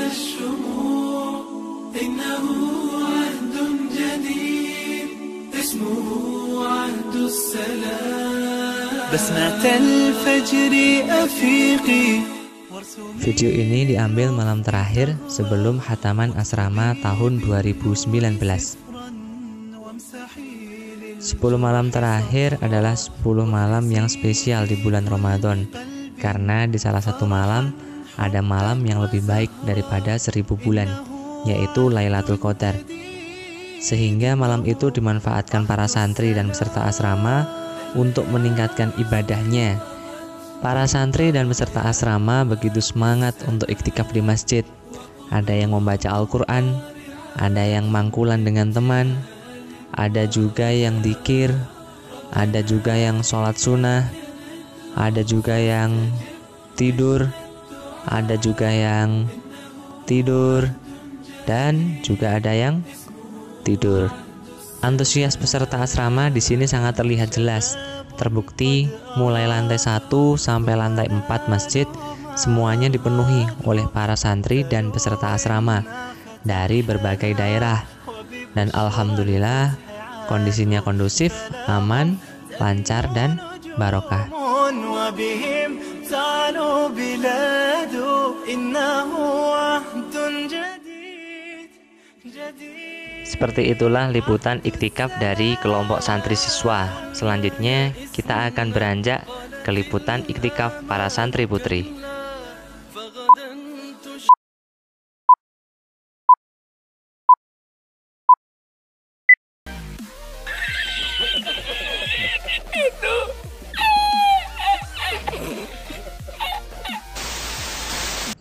الشموع إنه عهد جديد اسمه عهد السلام بسمة الفجر أفيقي. Video ini diambil malam terakhir sebelum khataman asrama tahun 2019. 10 malam terakhir adalah 10 malam yang spesial di bulan Ramadan, karena di salah satu malam ada malam yang lebih baik daripada 1000 bulan, yaitu Lailatul Qadar. Sehingga malam itu dimanfaatkan para santri dan peserta asrama untuk meningkatkan ibadahnya. Para santri dan peserta asrama begitu semangat untuk iktikaf di masjid. Ada yang membaca Al-Quran, ada yang mangkulan dengan teman, ada juga yang dzikir, ada juga yang sholat sunnah, ada juga yang tidur, ada juga yang tidur, dan juga ada yang tidur. Antusias peserta asrama di sini sangat terlihat jelas. Terbukti mulai lantai 1 sampai lantai 4 masjid semuanya dipenuhi oleh para santri dan peserta asrama dari berbagai daerah. Dan alhamdulillah kondisinya kondusif, aman, lancar, dan barokah. Seperti itulah liputan iktikaf dari kelompok santri siswa. Selanjutnya kita akan beranjak ke liputan iktikaf para santri putri.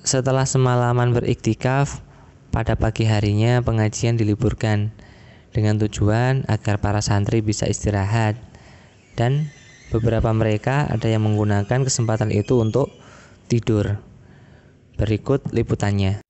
Setelah semalaman beriktikaf, pada pagi harinya pengajian diliburkan dengan tujuan agar para santri bisa istirahat, dan beberapa mereka ada yang menggunakan kesempatan itu untuk tidur. Berikut liputannya.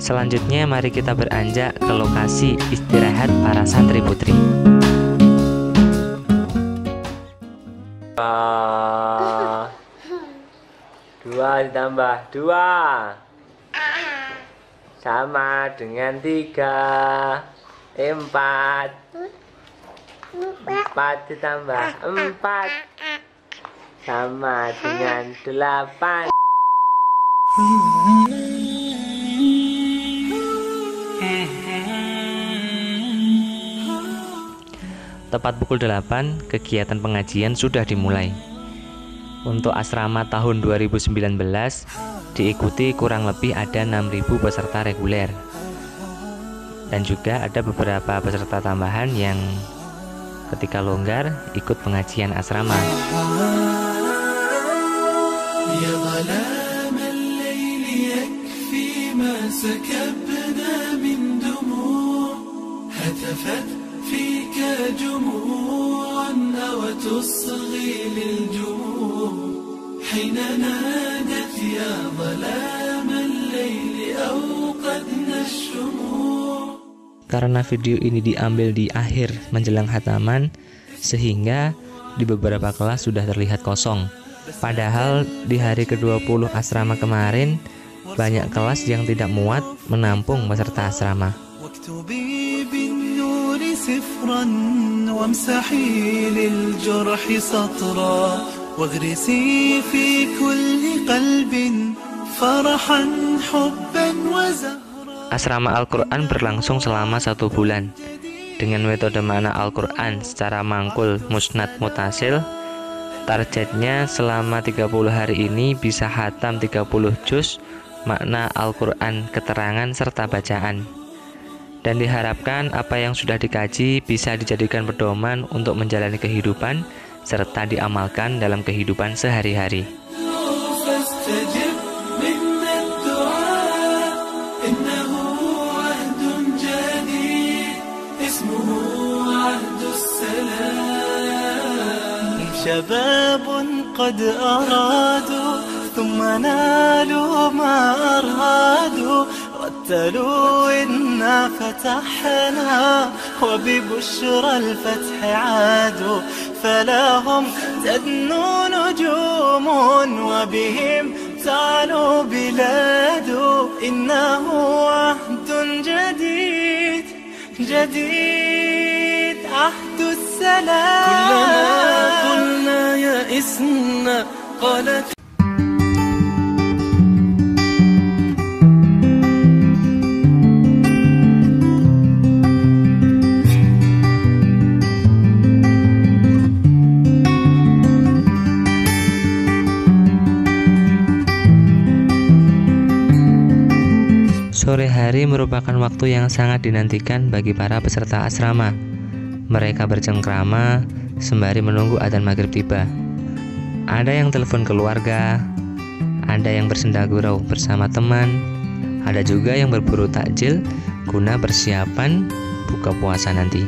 Selanjutnya mari kita beranjak ke lokasi istirahat para santri putri. Dua ditambah 2 sama dengan 3. 4 ditambah 4 sama dengan 8. Tepat pukul 8, kegiatan pengajian sudah dimulai. Untuk asrama tahun 2019 diikuti kurang lebih ada 6.000 peserta reguler. Dan juga ada beberapa peserta tambahan yang ketika longgar ikut pengajian asrama. Ya ظلام الليل يكفي ما سكبنا من دموع هتفت فيك جموعا أو تصغي للجموع حين نادت يا ظلام الليل أوقدنا الشموع. Karena video ini diambil di akhir menjelang khataman, sehingga di beberapa kelas sudah terlihat kosong. Padahal di hari ke-20 asrama kemarin banyak kelas yang tidak muat menampung peserta asrama. سفرا وامسحي للجرح سطرا واغرسي في كل قلب فرحا حبا وزهرا. Asrama Al-Quran berlangsung selama 1 bulan dengan metode makna Al-Quran secara mangkul musnad mutasil. Targetnya selama 30 hari ini bisa khatam 30 juz makna Al-Quran, keterangan serta bacaan. Dan diharapkan apa yang sudah dikaji bisa dijadikan pedoman untuk menjalani kehidupan serta diamalkan dalam kehidupan sehari-hari. اسمه عهد السلام شباب قد أرادوا ثم نالوا ما أرادوا رتلوا إنا فتحنا وببشرى الفتح عادوا فلهم تدنو نجوم وبهم تعلو بلاد إنه عهد جديد جديد عهد السلام كلما قلنا يئسنا قالت Sore hari merupakan waktu yang sangat dinantikan bagi para peserta asrama. Mereka bercengkrama sembari menunggu adzan maghrib tiba. Ada yang telepon keluarga, ada yang bersenda gurau bersama teman, ada juga yang berburu takjil guna persiapan buka puasa nanti.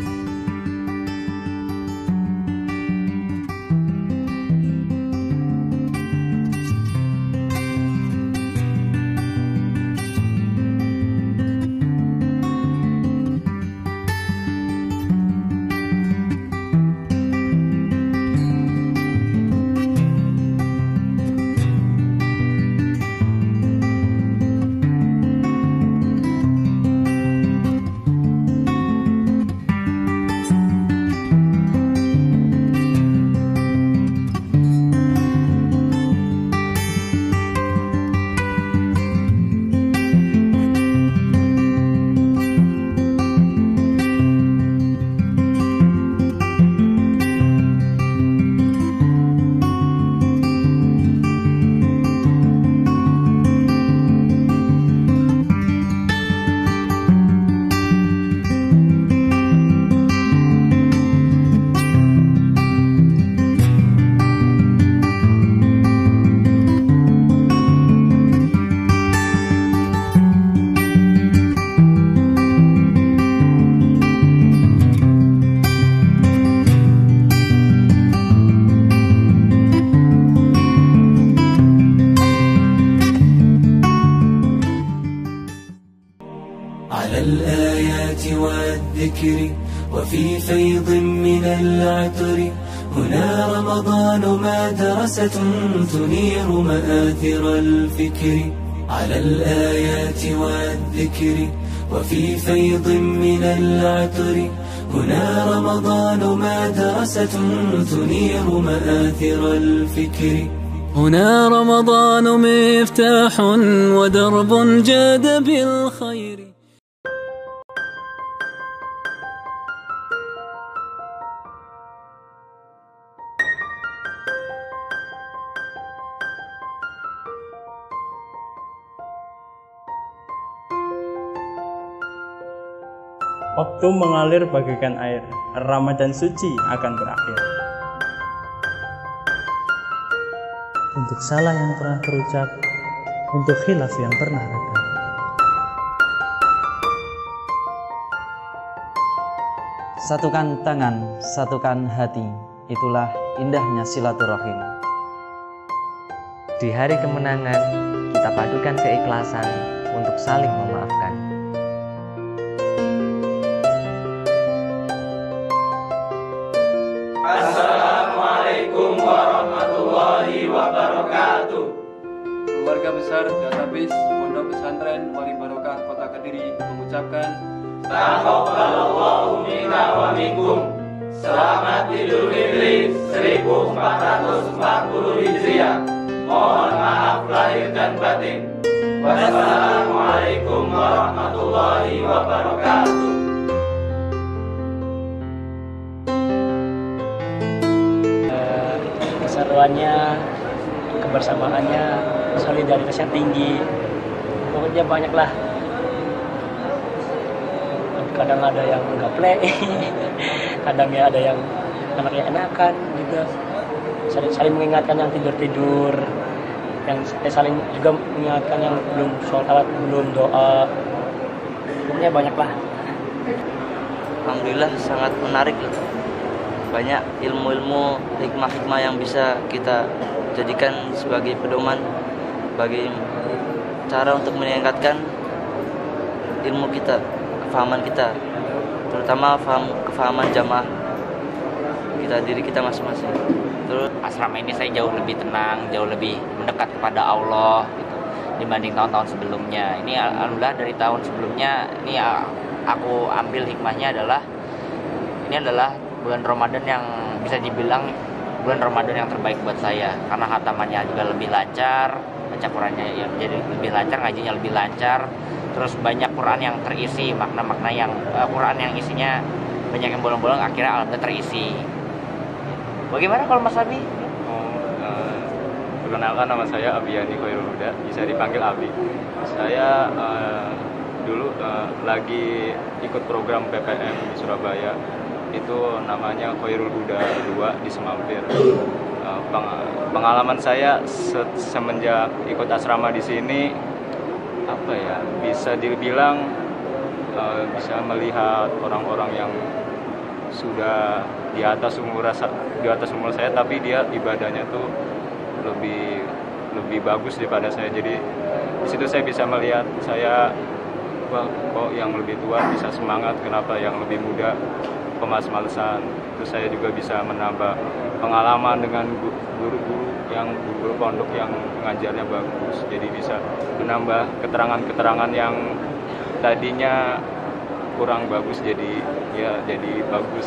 الآيات والذكر وفي فيض من العطر هنا رمضان مدرسة تنير مآثر الفكر على الآيات والذكر وفي فيض من العطر هنا رمضان مدرسة تنير مآثر الفكر هنا رمضان مفتاح ودرب جاد بالخير. Waktu mengalir bagaikan air, Ramadan suci akan berakhir. Untuk salah yang pernah terucap, untuk khilaf yang pernah ada. Satukan tangan, satukan hati, itulah indahnya silaturahim. Di hari kemenangan, kita padukan keikhlasan untuk saling memaafkan. Assalamualaikum warahmatullahi wabarakatuh. Keluarga besar Database Pondok Pesantren Wali Barokah Kota Kediri mengucapkan Taqabbalallahu minna wa minkum. Selamat Idul Fitri 1440 Hijriah. Mohon maaf lahir dan batin. Wassalamualaikum warahmatullahi wabarakatuh. Keseruannya, kebersamaannya, solidaritasnya tinggi, pokoknya banyak lah. Kadang ada yang nggak play, kadangnya ada yang anaknya enakan gitu. Saling mengingatkan yang tidur, yang saling juga mengingatkan yang belum sholat, belum doa. Pokoknya banyak lah. Alhamdulillah sangat menarik loh. banyak ilmu-ilmu, hikmah-hikmah yang bisa kita jadikan sebagai pedoman bagi cara untuk meningkatkan ilmu kita, kefahaman kita, terutama kefahaman jamaah kita, diri kita masing-masing. Terus asrama ini saya jauh lebih tenang, jauh lebih mendekat kepada Allah gitu, dibanding tahun-tahun sebelumnya. Ini alhamdulillah dari tahun sebelumnya ini aku ambil hikmahnya adalah ini adalah bulan Ramadan yang bisa dibilang bulan Ramadan yang terbaik buat saya, karena khatamannya juga lebih lancar, baca Qurannya ya jadi lebih lancar, ngajinya lebih lancar, terus banyak Quran yang terisi, makna-makna yang Quran yang isinya banyak yang bolong-bolong akhirnya alhamdulillah terisi. Bagaimana kalau Mas Abi? Perkenalkan, nama saya Abiyani Khairul Huda, bisa dipanggil Abi. Saya dulu lagi ikut program PPM di Surabaya, itu namanya Khairul Huda 2 di Semampir. Pengalaman saya semenjak ikut asrama di sini, apa ya, bisa dibilang bisa melihat orang-orang yang sudah di atas umur saya, tapi dia ibadahnya tuh lebih bagus daripada saya. Jadi di situ saya bisa melihat wah, kok yang lebih tua bisa semangat, kenapa yang lebih muda pemalas-malesan. Terus saya juga bisa menambah pengalaman dengan guru pondok yang mengajarnya bagus, jadi bisa menambah keterangan-keterangan yang tadinya kurang bagus jadi bagus.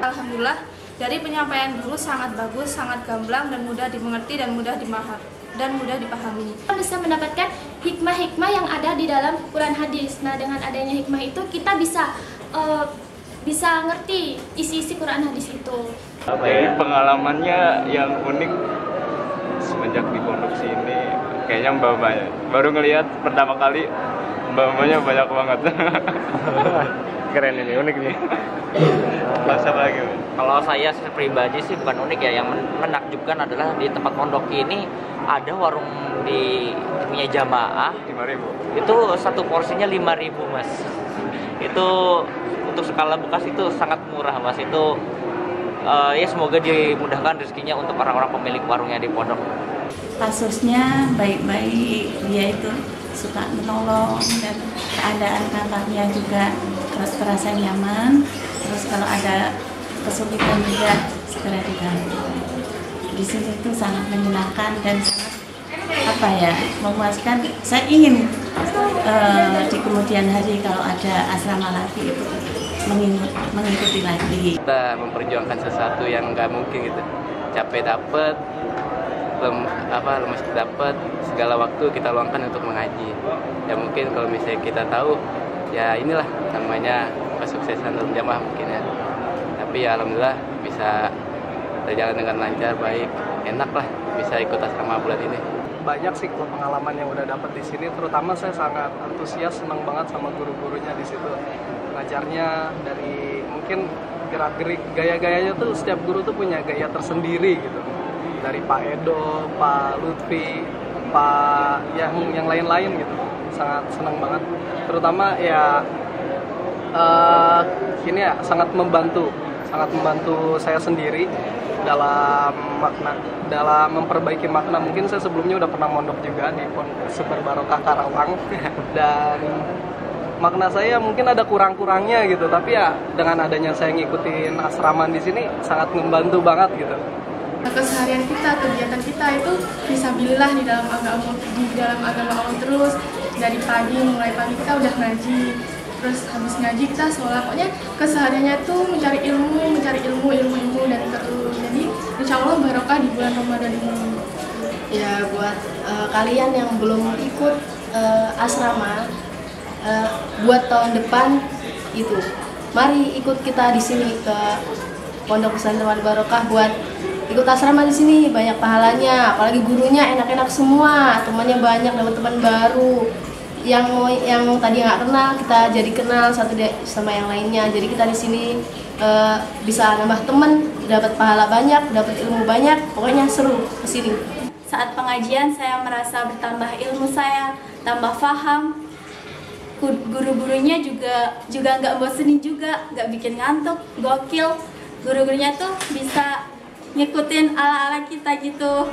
Alhamdulillah dari penyampaian guru sangat bagus, sangat gamblang dan mudah dimengerti dan mudah dipahami. Kita bisa mendapatkan hikmah-hikmah yang ada di dalam Quran hadis. Nah, dengan adanya hikmah itu kita bisa ngerti isi-isi Quran hadis itu. Jadi pengalamannya yang unik semenjak di pondok sini, kayaknya mbak-mbaknya baru ngelihat pertama kali, mbak-mbaknya banyak banget. Keren ini, unik nih. Masa lagi. Kalau saya pribadi sih bukan unik ya, yang menakjubkan adalah di tempat pondok ini ada warung di punya jamaah 5.000. itu satu porsinya 5.000 Mas. Itu untuk skala bekas itu sangat murah Mas. Itu ya semoga dimudahkan rezekinya untuk orang-orang pemilik warungnya di pondok. Kasusnya baik-baik, dia itu suka menolong dan keadaan kamarnya juga terasa nyaman. Terus kalau ada kesulitan juga segera dibantu. Di sini itu sangat menyenangkan dan sangat memuaskan. Saya ingin di kemudian hari kalau ada asrama lagi itu mengikuti lagi. Kita memperjuangkan sesuatu yang nggak mungkin gitu. Capek dapat, lemes dapat, segala waktu kita luangkan untuk mengaji. Ya mungkin kalau misalnya kita tahu, ya inilah namanya kesuksesan dalam jamaah mungkin ya. Tapi ya alhamdulillah bisa berjalan dengan lancar, baik, enak lah bisa ikut asrama bulan ini. Banyak sih pengalaman yang udah dapat di sini, terutama saya sangat antusias, senang banget sama guru-gurunya di situ. Ngajarnya dari mungkin gerak-gerik, gaya-gayanya tuh setiap guru tuh punya gaya tersendiri gitu. Dari Pak Edo, Pak Lutfi, Pak yang lain-lain gitu. Sangat senang banget. Terutama ya ini ya sangat membantu saya sendiri dalam memperbaiki makna. Mungkin saya sebelumnya udah pernah mondok juga di Pondok Super Barokah Karawang dan makna saya mungkin ada kurang-kurangnya gitu, tapi ya dengan adanya saya ngikutin asrama di sini sangat membantu banget gitu. Keseharian kita, kegiatan kita itu fisabilillah di dalam agama Allah terus. Dari mulai pagi kita udah ngaji, terus habis ngaji kita sholat. Pokoknya kesehariannya itu mencari ilmu dan terus. Jadi insya Allah barokah di bulan Ramadan ini. Ya buat kalian yang belum ikut asrama, buat tahun depan itu, mari ikut kita di sini ke Pondok Pesantren Wali Barokah buat ikut asrama di sini, banyak pahalanya, apalagi gurunya enak-enak semua, temannya banyak, dapat teman baru, yang tadi nggak kenal kita jadi kenal satu sama yang lainnya. Jadi kita di sini bisa nambah teman, dapat pahala banyak, dapat ilmu banyak, pokoknya seru kesini. Saat pengajian saya merasa bertambah ilmu saya, tambah paham. Guru-gurunya juga nggak bosenin juga, nggak bikin ngantuk, gokil. guru-gurunya tuh bisa ngikutin ala-ala kita gitu.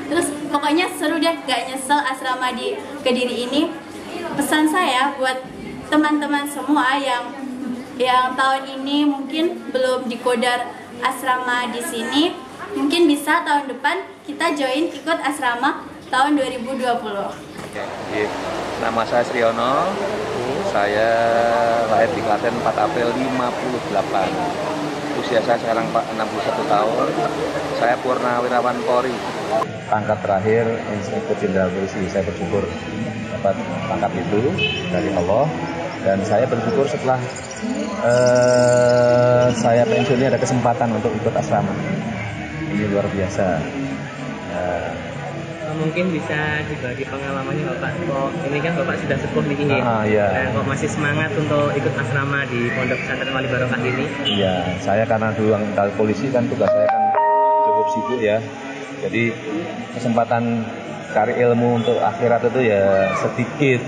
Terus pokoknya seru deh, gak nyesel asrama di Kediri ini. Pesan saya buat teman-teman semua yang tahun ini mungkin belum dikodar asrama di sini, mungkin bisa tahun depan kita join ikut asrama tahun 2020. Oke, nama saya Sriono, saya lahir di Klaten 4 April 58. Usia saya sekarang 61 tahun, saya Purnawirawan Polri. Pangkat terakhir Inspektur Jenderal Polisi, saya bersyukur dapat pangkat itu dari Allah. Dan saya bersyukur setelah saya pensiun ini ada kesempatan untuk ikut asrama. Ini luar biasa. Mungkin bisa dibagi pengalamannya Bapak. Kok ini kan Bapak sudah sepuh nih ini. Iya. Kok masih semangat untuk ikut asrama di Pondok Pesantren Wali Barokah ini? Iya, saya karena dulu angkatan polisi kan tugas saya kan cukup sibuk ya. Jadi kesempatan cari ilmu untuk akhirat itu ya sedikit.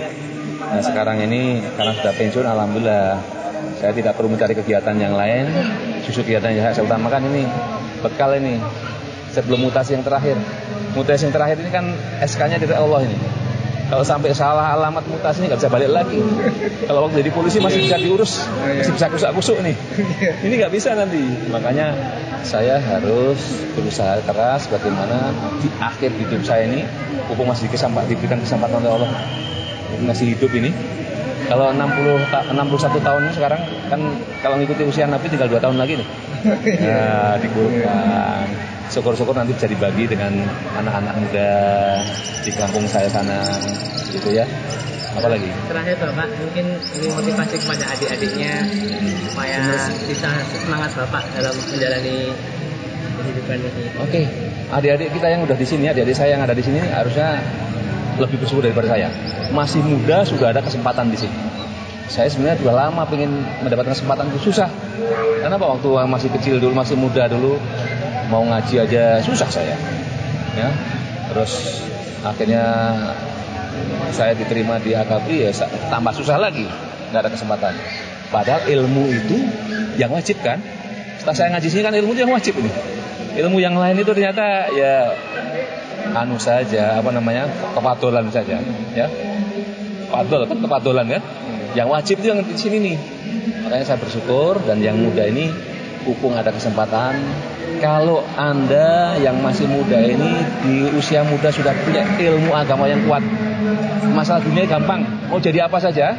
Nah sekarang ini karena sudah pensiun, alhamdulillah saya tidak perlu mencari kegiatan yang lain. Justru kegiatan yang saya utamakan ini bekal ini sebelum mutasi yang terakhir. Mutasi yang terakhir ini kan SK-nya dari Allah ini. Kalau sampai salah alamat mutasi ini nggak bisa balik lagi. Kalau waktu jadi polisi masih bisa diurus, masih bisa kusuk-kusuk nih. Ini nggak bisa nanti. Makanya saya harus berusaha keras bagaimana di akhir hidup saya ini, mumpung masih diberikan kesempatan oleh Allah, masih hidup ini. Kalau 61 tahun sekarang kan kalau ngikuti usia Nabi tinggal 2 tahun lagi nih. Nah, dikurban. Syukur-syukur nanti bisa dibagi dengan anak-anak muda di kampung saya sana, gitu ya. Apalagi? Terakhir Bapak, mungkin ini motivasi kepada adik-adiknya supaya bisa semangat Bapak dalam menjalani kehidupan ini. Oke, adik-adik kita yang udah di sini, adik-adik saya yang ada di sini harusnya lebih bersyukur daripada saya. Masih muda sudah ada kesempatan di sini. Saya sebenarnya sudah lama pengen mendapatkan kesempatan itu susah. Kenapa? Waktu masih kecil dulu, masih muda dulu, mau ngaji aja susah saya. Ya. Terus akhirnya saya diterima di AKABRI ya tambah susah lagi, nggak ada kesempatan. Padahal ilmu itu yang wajib kan. Setelah saya ngaji sini kan ilmu itu yang wajib ini. Ilmu yang lain itu ternyata ya anu saja, kepadolan saja, ya. Padol kan kepadolan kan. Yang wajib itu yang di sini nih. Makanya saya bersyukur dan yang muda ini mumpung ada kesempatan. Kalau Anda yang masih muda ini di usia muda sudah punya ilmu agama yang kuat, masalah dunia gampang, mau jadi apa saja.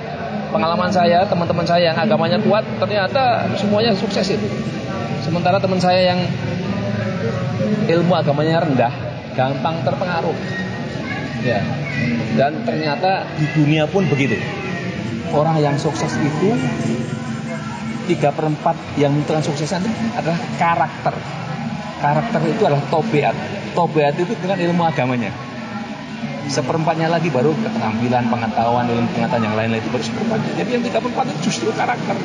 Pengalaman saya, teman-teman saya yang agamanya kuat, ternyata semuanya sukses itu. Sementara teman saya yang ilmu agamanya rendah, gampang terpengaruh. Ya. Dan ternyata di dunia pun begitu. Orang yang sukses itu 3/4 yang menentukan suksesan itu adalah karakter. Karakter itu adalah tobeat. Tobeat itu dengan ilmu agamanya. 1/4-nya lagi baru keterampilan, pengetahuan, ilmu pengetahuan yang lain itu baru 1/4. Jadi yang 3/4 itu justru karakter.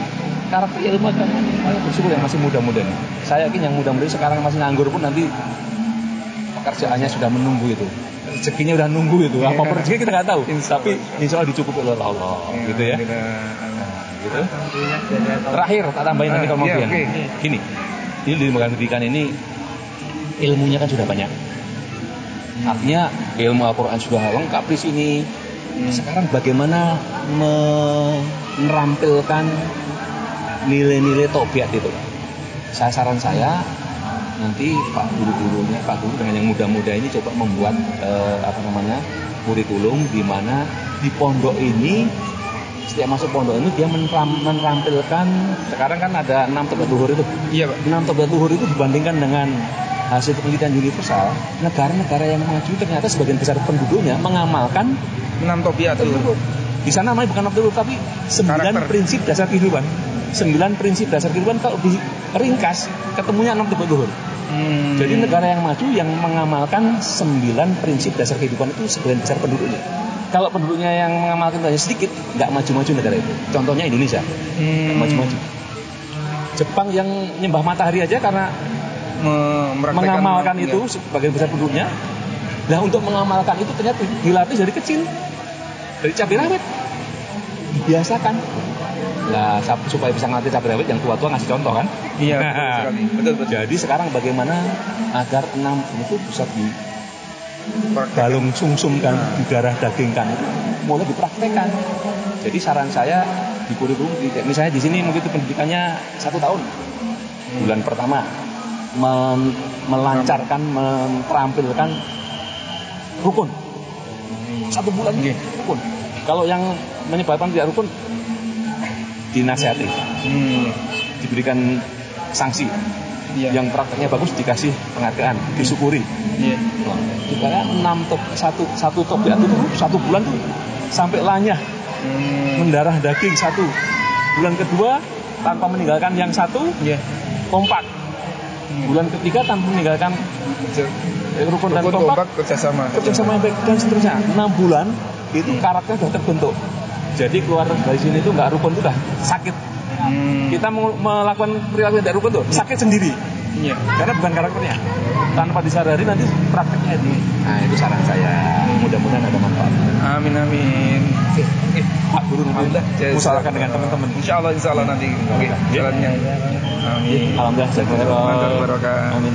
Karakter ilmu agamanya. Saya bersyukur yang masih muda-muda nih. Saya yakin yang muda-muda sekarang masih nganggur pun nanti pekerjaannya sudah menunggu itu. Rezekinya udah nunggu itu. Apa rezeki kita nggak tahu. Tapi insya Allah dicukupi oleh Allah. Gitu ya. Gitu. Terakhir tak tambahin nanti kalau mau bilang. Gini. Ini di lembaga pendidikan ini ilmunya kan sudah banyak. Artinya ilmu Al-Quran sudah lengkap di sini. Sekarang bagaimana merampilkan nilai-nilai tobiat itu? Saran saya nanti Pak Guru dengan yang muda-muda ini coba membuat kurikulum di mana di pondok ini setiap masuk pondok ini dia menampilkan, sekarang kan ada 6 tobiat luhur itu. Iya, Pak. 6 tobiat luhur itu dibandingkan dengan hasil penelitian universal, negara-negara yang maju ternyata sebagian besar penduduknya mengamalkan 6 tobiat luhur. Di sana namanya bukan 6 tobiat tapi 9 prinsip dasar kehidupan. 9 prinsip dasar kehidupan kalau diringkas ketemunya 6 tobiat luhur. Jadi negara yang maju yang mengamalkan 9 prinsip dasar kehidupan itu sebagian besar penduduknya. Kalau penduduknya yang mengamalkan hanya sedikit, nggak maju-maju negara itu. Contohnya Indonesia, maju-maju. Jepang yang nyembah matahari aja karena mengamalkan itu sebagian besar penduduknya. Nah untuk mengamalkan itu ternyata dilatih dari kecil, dari cabai rawit, dibiasakan. Nah, supaya bisa ngelatih cabai rawit, yang tua-tua ngasih contoh kan? Iya, betul sekali. Betul. Jadi sekarang bagaimana agar 6 itu bisa dibalung sumsumkan, di darah dagingkan itu mulai dipraktekkan. Jadi saran saya di kurikulum, misalnya di sini mungkin itu pendidikannya 1 tahun. Bulan pertama melancarkan, menterampilkan rukun. 1 bulan rukun. Kalau yang menyebabkan tidak rukun, dinasihati, diberikan sanksi. Yang prakteknya bagus dikasih penghargaan, disyukuri. Supaya 6 top, 1 top ya, 1 bulan tuh sampai lanyah, mendarah daging 1. Bulan kedua tanpa meninggalkan yang 1, kompak. Bulan ketiga tanpa meninggalkan rukun dan kompak, kerjasama yang baik dan seterusnya. 6 bulan itu karakter sudah terbentuk. Jadi keluar dari sini itu nggak rukun, itu udah sakit. Kita mau melakukan perilaku tidak rukun tuh sakit sendiri. Karena bukan karakternya. Tanpa disadari nanti prakteknya ini. Nah, itu saran saya. Mudah-mudahan ada manfaat. Amin. Oke. Pak Guru nanti musyawarahkan dengan teman-teman. Insya Allah nanti jalannya. Amin. Alhamdulillah. Amin.